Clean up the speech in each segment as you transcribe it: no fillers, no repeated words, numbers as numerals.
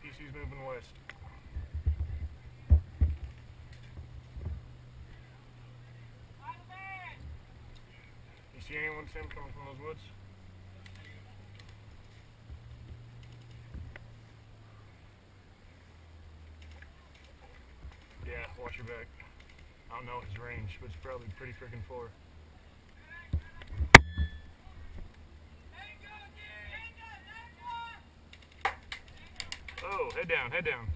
APC's moving west. You see anyone, Sam, coming from those woods? Yeah, watch your back. I don't know his range, but it's probably pretty freaking far. Oh, head down, head down.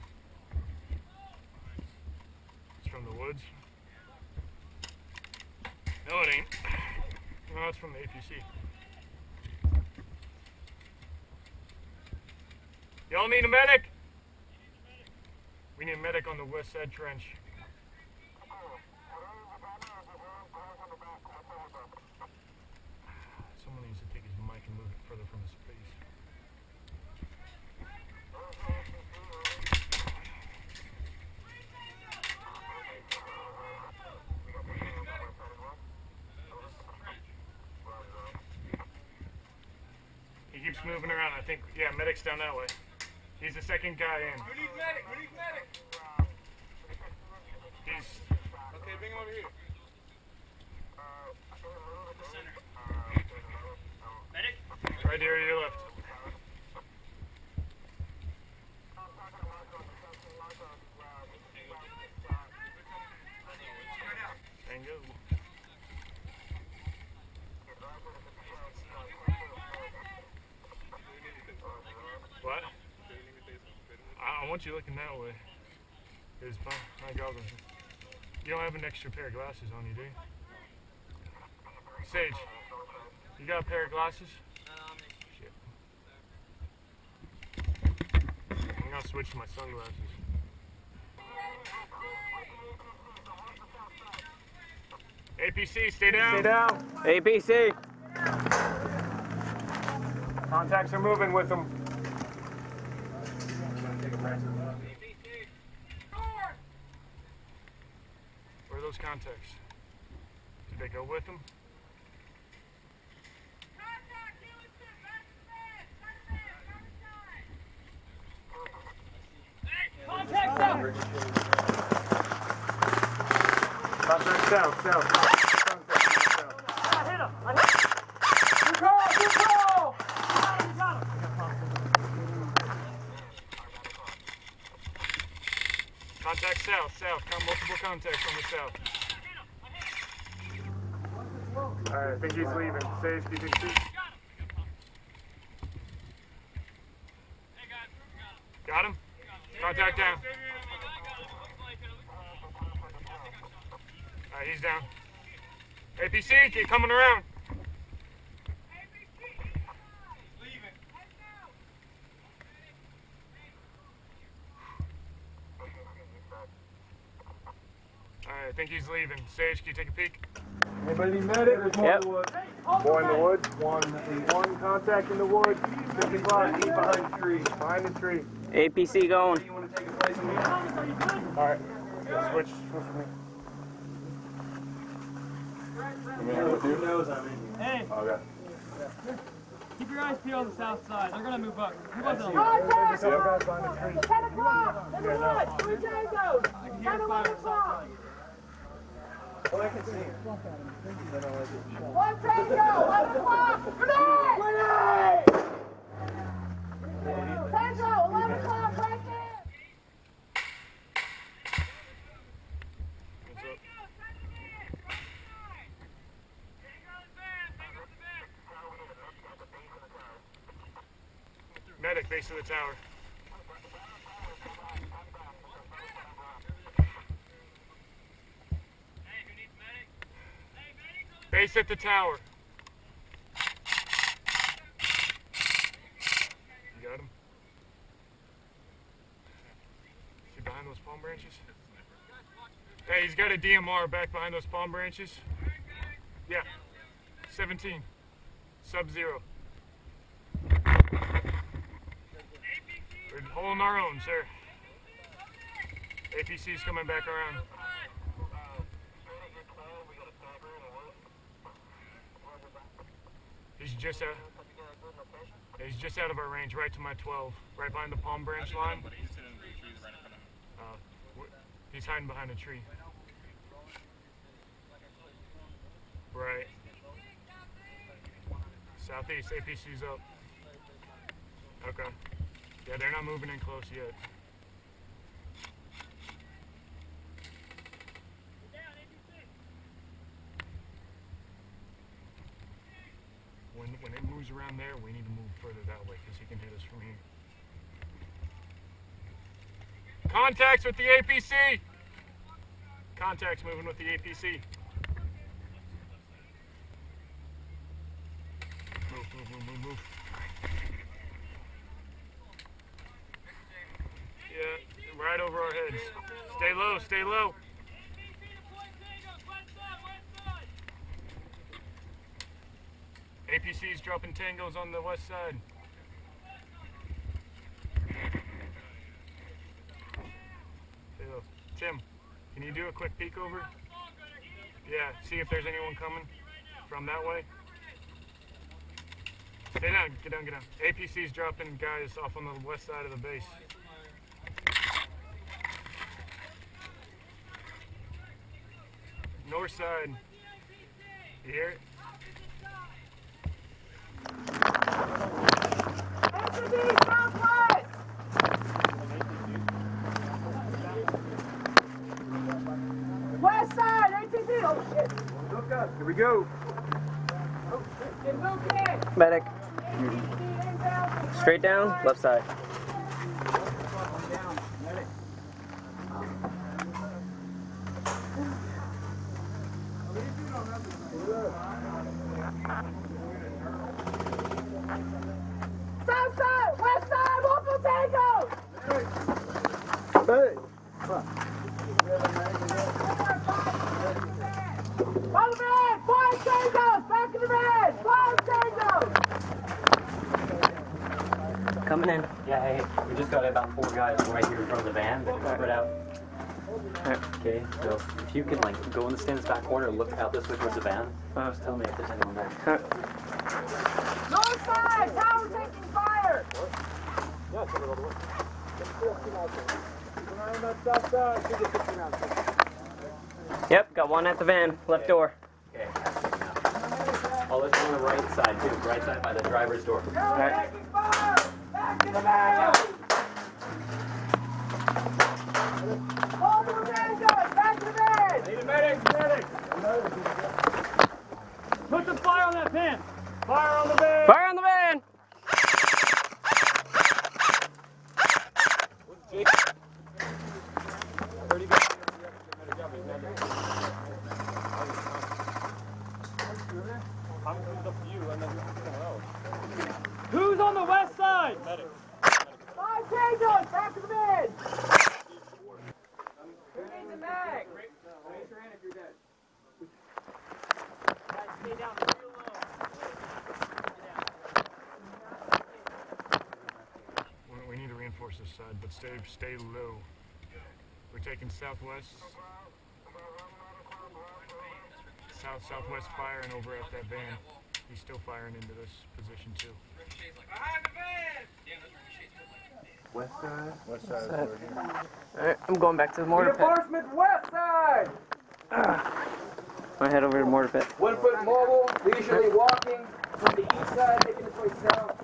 It's from the woods. No, it ain't. No, it's from the APC. Y'all need a medic? We need a medic on the west side trench. Someone needs to take his mic and move it further from his face. He keeps moving around, I think. Yeah, medic's down that way. He's the second guy in. Who needs medic? Who needs medic? He's... Okay, bring him over here. The center. Medic? Right here to your left. Tango. What? I want you looking that way. Because my goggles. You don't have an extra pair of glasses on you, do you? Sage, you got a pair of glasses? Shit. I'm gonna switch to my sunglasses. APC, stay down. Stay down. APC. Contacts are moving with them. Where are those contacts? Did they go with them? Contact south! Contact south, south. I hit him! I hit him! Good call! Good call! Got him! Contact south, south. Multiple contacts on the south. Alright, I think he's leaving. Sage, do you think he's... Got him? Contact down. Alright, he's down. APC, keep coming around. Alright, I think he's leaving. Sage, can you take a peek? Anybody need medic? There's more in the woods. More in the woods. One contact in the woods. 55 feet behind the tree. Behind the tree. APC going. You want to take a place in here? Alright. Switch with me. Who knows I'm in here? Hey, Okay. keep your eyes peeled on the south side. They're gonna move up. Move up. There's a guy behind the tree. 10 o'clock! In the woods! 3 tangos! I can 10, hear 11 o'clock! Well, I can see him. 1 tango! 11 o'clock! Grenade! Grenade! Tango! 11 o'clock! Right there! Medic, base of the tower. Base at the tower. You got him? Is he behind those palm branches? Hey, he's got a DMR back behind those palm branches. Yeah. 17. Sub-0. We're holding our own, sir. APC's coming back around. He's just out. He's just out of our range, right to my 12, right behind the palm branch line. He's hiding behind a tree. Right. Southeast, APC's up. Okay. Yeah, they're not moving in close yet. When it moves around there, we need to move further that way because he can hit us from here. Contacts with the APC! Contacts moving with the APC. Move. Yeah, right over our heads. Stay low. APC's dropping tangos on the west side. Tim, can you do a quick peek over? Yeah, see if there's anyone coming from that way. Stay down, get down. APC's dropping guys off on the west side of the base. North side. You hear it? ATV southwest! West side, ATV! Oh shit! Look up. Here we go. Get moved in! Medic. Straight down, left side. South side, west side, multiple tangos! Hey. On the van, 5 tangos! Back in the van, 5 tangos! Coming in. Yeah, hey, we just got about 4 guys right here in front of the van, but they're spread out. Okay, so if you could like go in the stands back corner and look out this way towards the van, just tell me if there's anyone there. North side, tower taking fire! Yep, got one at the van, left door. Okay, that's good enough. Oh, let's go on the right side too, right side by the driver's door. Tower taking fire! Back in the van! Multiple tangos, back to the van! Need a medic. Put the fire on that van. Fire on the van. Fire on the van! Who's on the west side? 5 tangos, back to the van! Who needs a mag? Raise your hand if you're dead. Stay down real low. We need to reinforce this side, but stay low. We're taking southwest. Southwest firing over at that van. He's still firing into this position too. West side. West side. Alright, I'm going back to the mortar pit. Reinforcements west side. I'm gonna head over to the mortar pit. 1 foot mobile, leisurely walking from the east side, making its way south.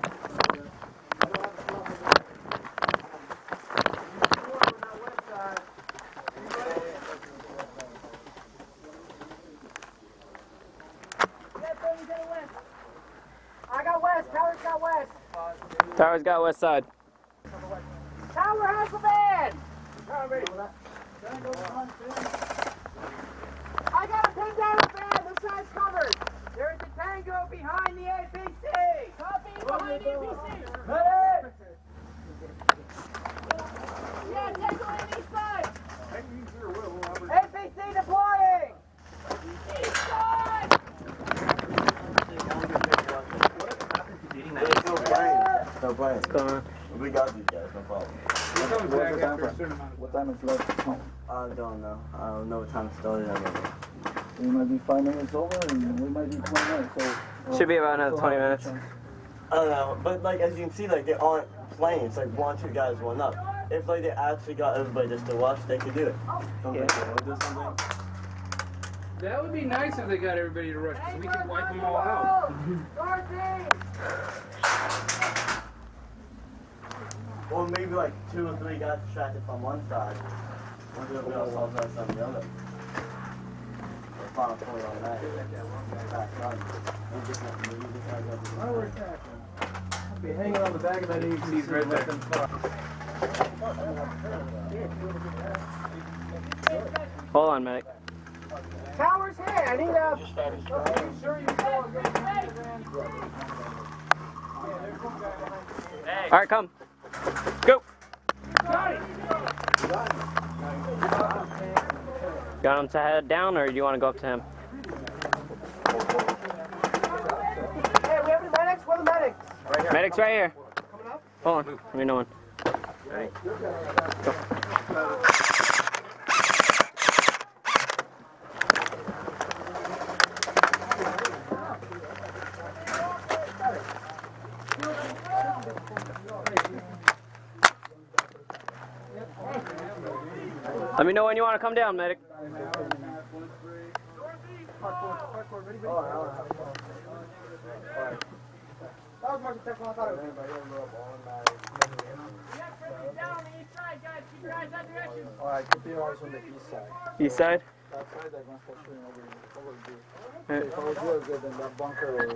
I got west, Tower's got west. Tower's got west side. Tower has the van! I got a pin down the van, this side's covered. There is a tango behind the APC. Copy, behind the APC. Medic! Yeah, tango on the east side. APC deploying. East side. No Brian. What's going on? We got these guys, no problem. What time is left? I don't know. I don't know what time it started. We might be 5 minutes over and we might be 20 minutes. So, Should be about another 20 minutes. I don't know, but like as you can see, like they aren't playing. It's like 1, 2 guys, 1 up. If like they actually got everybody just to rush, they could do it. Don't think they would do something. That would be nice if they got everybody to rush, because we could wipe them all out. Or maybe like 2 or 3 guys distracted from one side. One of the else on the other. Final point on that. I'll be hanging on the back of that APC right there. Hold on, medic. Towers here, I need a... Are you sure you saw a good man? All right, come. Go. Got him to head down, or do you want to go up to him? Hey, we have any medics? Where are the medics? Right here. Medic's right here. Coming up? Hold on. Let me know one. Go. Let me know when you want to come down, medic. Alright, keep your eyes on the east side. East side? That side, they're going to start shooting over you. If I was you, I'd get in that bunker or...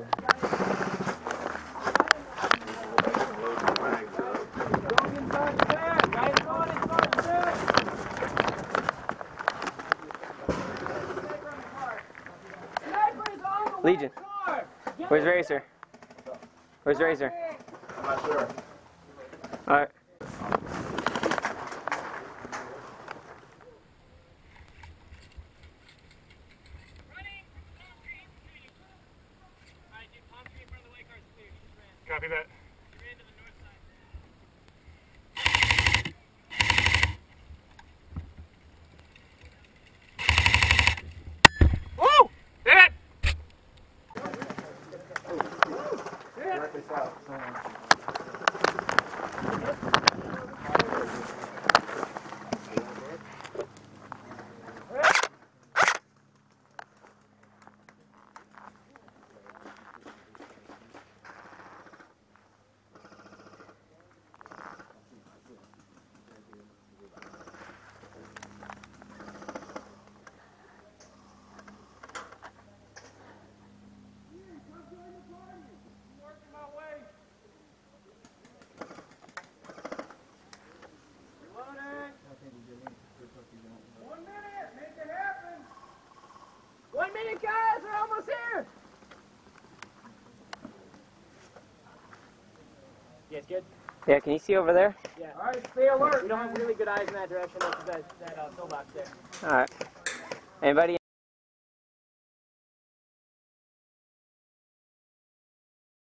Legion. Where's Racer? Where's Racer? I'm not sure. Alright. Copy that. Woo! Hit it! Guys, we're almost here! Yeah, it's good? Yeah, can you see over there? Yeah. Alright, stay alert. We don't have really good eyes in that direction. That's that pillbox there. Alright. Anybody